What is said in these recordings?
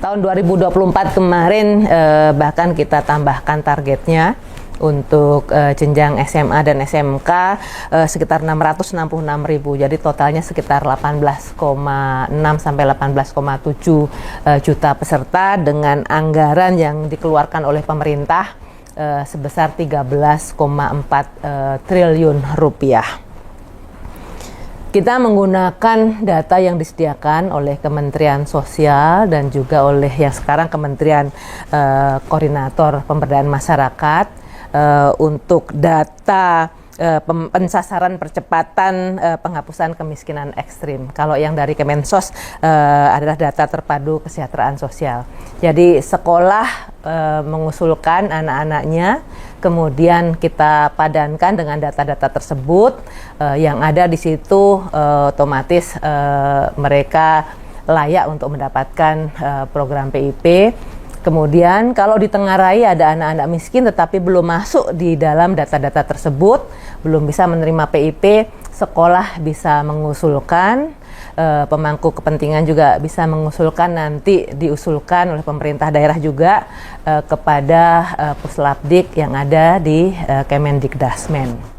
Tahun 2024 kemarin bahkan kita tambahkan targetnya untuk jenjang SMA dan SMK sekitar 666.000. Jadi totalnya sekitar 18,6 sampai 18,7 juta peserta dengan anggaran yang dikeluarkan oleh pemerintah sebesar 13,4 triliun rupiah. Kita menggunakan data yang disediakan oleh Kementerian Sosial dan juga oleh yang sekarang Kementerian Koordinator Pemberdayaan Masyarakat untuk data pensasaran percepatan penghapusan kemiskinan ekstrim. Kalau yang dari Kemensos adalah data terpadu kesejahteraan sosial. Jadi sekolah mengusulkan anak-anaknya, kemudian kita padankan dengan data-data tersebut yang ada di situ, otomatis mereka layak untuk mendapatkan program PIP. Kemudian kalau di Tenggarai ada anak-anak miskin tetapi belum masuk di dalam data-data tersebut, belum bisa menerima PIP, sekolah bisa mengusulkan, pemangku kepentingan juga bisa mengusulkan, nanti diusulkan oleh pemerintah daerah juga kepada Puslapdik yang ada di Kemendikdasmen.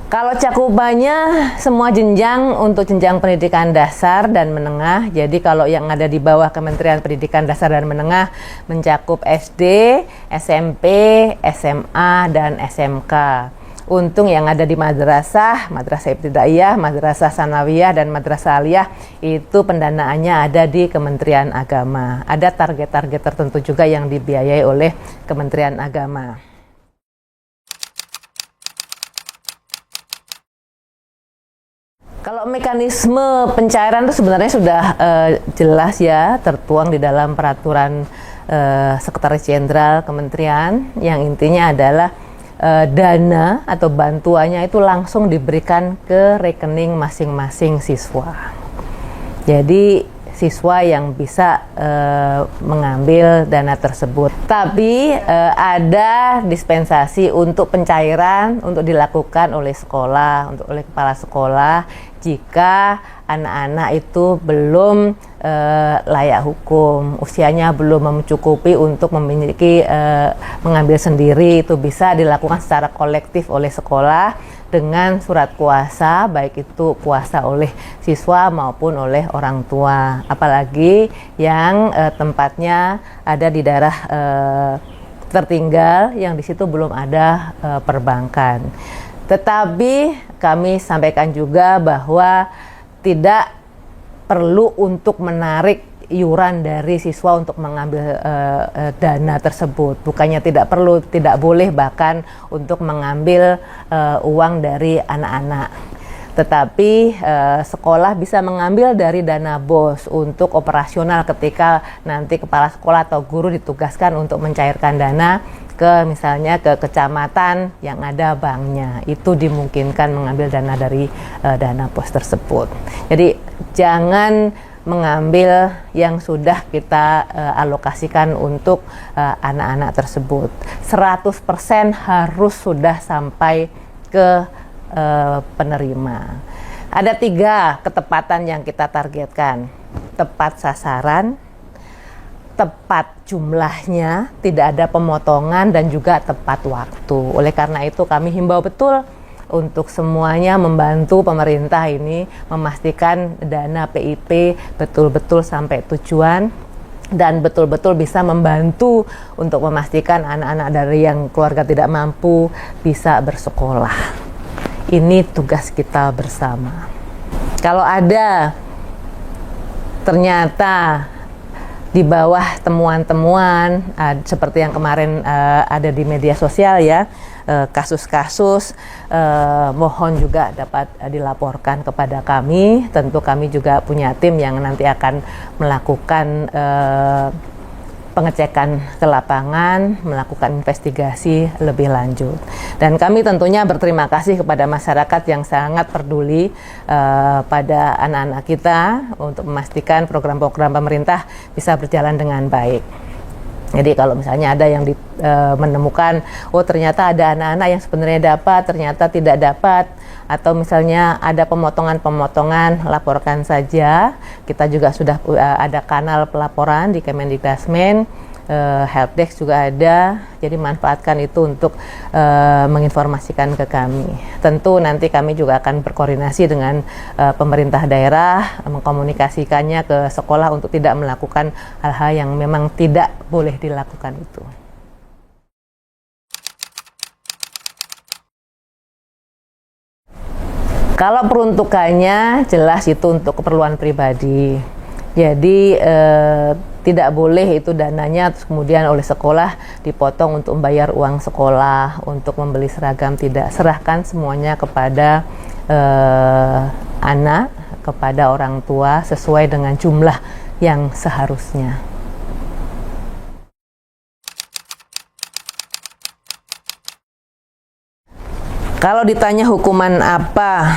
Kalau cakupannya semua jenjang untuk jenjang pendidikan dasar dan menengah. Jadi kalau yang ada di bawah Kementerian Pendidikan Dasar dan Menengah mencakup SD, SMP, SMA, dan SMK. Untung yang ada di madrasah ibtidaiyah, madrasah sanawiyah, dan madrasah aliyah itu pendanaannya ada di Kementerian Agama. Ada target-target tertentu juga yang dibiayai oleh Kementerian Agama. Kalau mekanisme pencairan itu sebenarnya sudah jelas ya, tertuang di dalam peraturan Sekretaris Jenderal Kementerian, yang intinya adalah dana atau bantuannya itu langsung diberikan ke rekening masing-masing siswa. Jadi siswa yang bisa mengambil dana tersebut. Tapi ada dispensasi untuk pencairan untuk dilakukan oleh sekolah, oleh kepala sekolah jika anak-anak itu belum layak hukum, usianya belum mencukupi untuk memiliki mengambil sendiri, itu bisa dilakukan secara kolektif oleh sekolah dengan surat kuasa, baik itu kuasa oleh siswa maupun oleh orang tua, apalagi yang tempatnya ada di daerah tertinggal yang di situ belum ada perbankan. Tetapi kami sampaikan juga bahwa tidak perlu untuk menarik iuran dari siswa untuk mengambil dana tersebut. Bukannya tidak perlu, tidak boleh bahkan untuk mengambil uang dari anak-anak. Tetapi sekolah bisa mengambil dari dana BOS untuk operasional ketika nanti kepala sekolah atau guru ditugaskan untuk mencairkan dana ke misalnya ke kecamatan yang ada banknya, itu dimungkinkan mengambil dana dari dana BOS tersebut. Jadi jangan mengambil yang sudah kita alokasikan untuk anak-anak tersebut. 100% harus sudah sampai ke penerima. Ada 3 ketepatan yang kita targetkan: tepat sasaran, tepat jumlahnya, tidak ada pemotongan, dan juga tepat waktu. Oleh karena itu kami himbau betul untuk semuanya membantu pemerintah ini memastikan dana PIP betul-betul sampai tujuan dan betul-betul bisa membantu untuk memastikan anak-anak dari yang keluarga tidak mampu bisa bersekolah. Ini tugas kita bersama. Kalau ada ternyata di bawah temuan-temuan seperti yang kemarin ada di media sosial ya, kasus-kasus, mohon juga dapat dilaporkan kepada kami. Tentu kami juga punya tim yang nanti akan melakukan pengecekan ke lapangan, melakukan investigasi lebih lanjut. Dan kami tentunya berterima kasih kepada masyarakat yang sangat peduli pada anak-anak kita untuk memastikan program-program pemerintah bisa berjalan dengan baik. Jadi kalau misalnya ada yang menemukan, oh ternyata ada anak-anak yang sebenarnya dapat, ternyata tidak dapat, atau misalnya ada pemotongan-pemotongan, laporkan saja. Kita juga sudah ada kanal pelaporan di Kemendikdasmen, helpdesk juga ada, jadi manfaatkan itu untuk menginformasikan ke kami. Tentu nanti kami juga akan berkoordinasi dengan pemerintah daerah, mengkomunikasikannya ke sekolah untuk tidak melakukan hal-hal yang memang tidak boleh dilakukan itu. Kalau peruntukannya jelas itu untuk keperluan pribadi. Jadi tidak boleh itu dananya terus kemudian oleh sekolah dipotong untuk membayar uang sekolah, untuk membeli seragam, tidak. Serahkan semuanya kepada anak, kepada orang tua sesuai dengan jumlah yang seharusnya. Kalau ditanya hukuman apa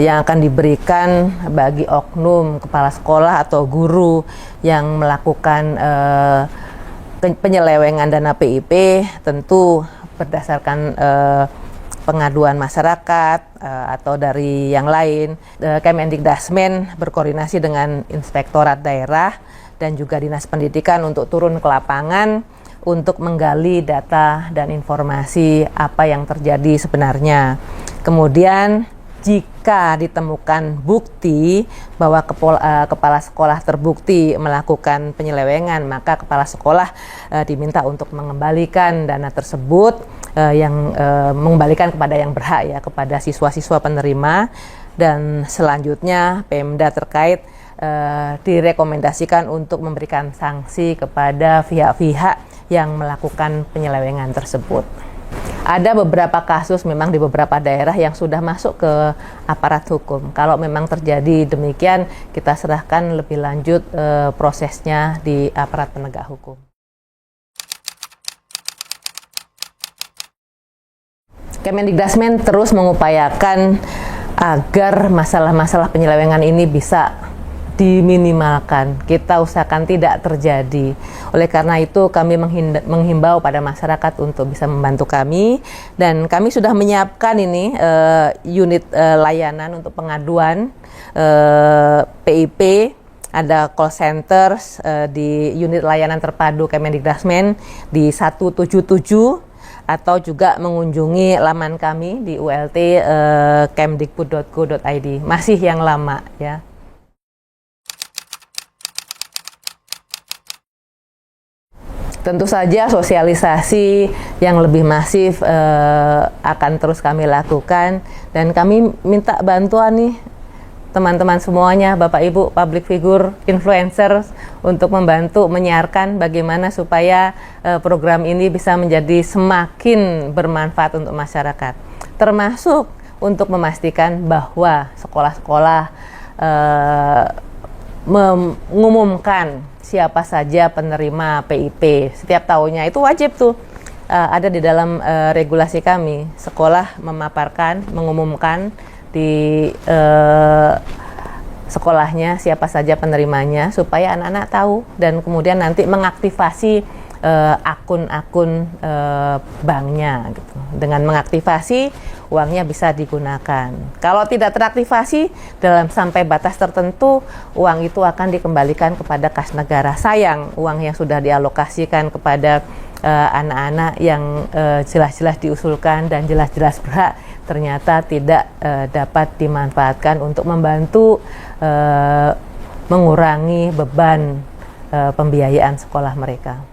yang akan diberikan bagi oknum kepala sekolah atau guru yang melakukan penyelewengan dana PIP, tentu berdasarkan pengaduan masyarakat atau dari yang lain, Kemendikdasmen berkoordinasi dengan Inspektorat Daerah dan juga Dinas Pendidikan untuk turun ke lapangan untuk menggali data dan informasi apa yang terjadi sebenarnya. Kemudian jika ditemukan bukti bahwa kepala sekolah terbukti melakukan penyelewengan, maka kepala sekolah diminta untuk mengembalikan dana tersebut, mengembalikan kepada yang berhak, ya, kepada siswa-siswa penerima, dan selanjutnya Pemda terkait direkomendasikan untuk memberikan sanksi kepada pihak-pihak yang melakukan penyelewengan tersebut. Ada beberapa kasus memang di beberapa daerah yang sudah masuk ke aparat hukum. Kalau memang terjadi demikian, kita serahkan lebih lanjut prosesnya di aparat penegak hukum. Kemendikdasmen terus mengupayakan agar masalah-masalah penyelewengan ini bisa diminimalkan, kita usahakan tidak terjadi. Oleh karena itu kami menghimbau pada masyarakat untuk bisa membantu kami, dan kami sudah menyiapkan ini unit layanan untuk pengaduan PIP. Ada call center di unit layanan terpadu Kemendikdasmen di 177, atau juga mengunjungi laman kami di ULT kemdikbud.go.id, masih yang lama, ya. Tentu saja sosialisasi yang lebih masif akan terus kami lakukan, dan kami minta bantuan nih teman-teman semuanya, Bapak Ibu, public figure, influencer, untuk membantu menyiarkan bagaimana supaya program ini bisa menjadi semakin bermanfaat untuk masyarakat, termasuk untuk memastikan bahwa sekolah-sekolah mengumumkan siapa saja penerima PIP setiap tahunnya. Itu wajib tuh, ada di dalam regulasi kami. Sekolah memaparkan, mengumumkan di sekolahnya siapa saja penerimanya, supaya anak-anak tahu dan kemudian nanti mengaktifasi akun-akun banknya gitu. Dengan mengaktifasi, uangnya bisa digunakan. Kalau tidak teraktivasi dalam sampai batas tertentu, uang itu akan dikembalikan kepada kas negara. Sayang, uang yang sudah dialokasikan kepada anak-anak yang jelas-jelas diusulkan dan jelas-jelas berhak, ternyata tidak dapat dimanfaatkan untuk membantu mengurangi beban pembiayaan sekolah mereka.